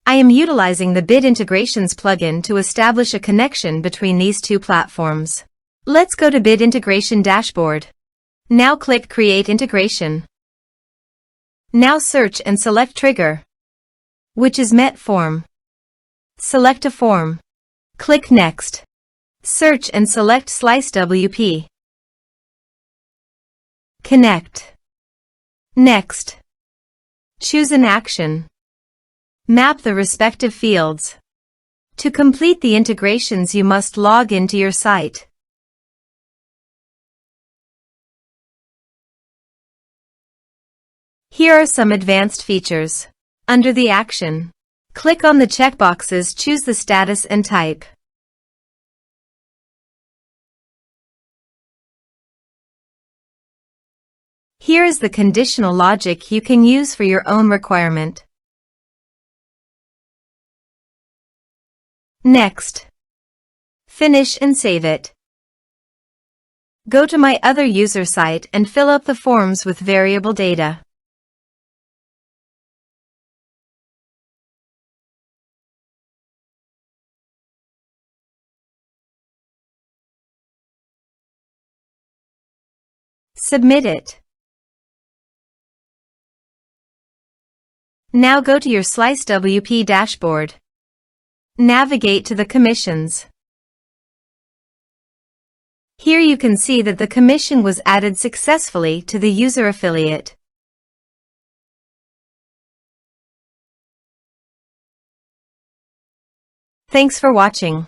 I am utilizing the Bid Integrations plugin to establish a connection between these two platforms. Let's go to Bid Integration Dashboard. Now click Create Integration. Now search and select Trigger, which is MetForm. Select a form. Click Next. Search and select SliceWP. Connect. Next. Choose an action. Map the respective fields. To complete the integrations, you must log into your site. Here are some advanced features. Under the action, click on the checkboxes, choose the status and type. Here is the conditional logic you can use for your own requirement. Next. Finish and save it. Go to my other user site and fill up the forms with variable data. Submit it. Now go to your SliceWP dashboard. Navigate to the commissions. Here you can see that the commission was added successfully to the user affiliate. Thanks for watching.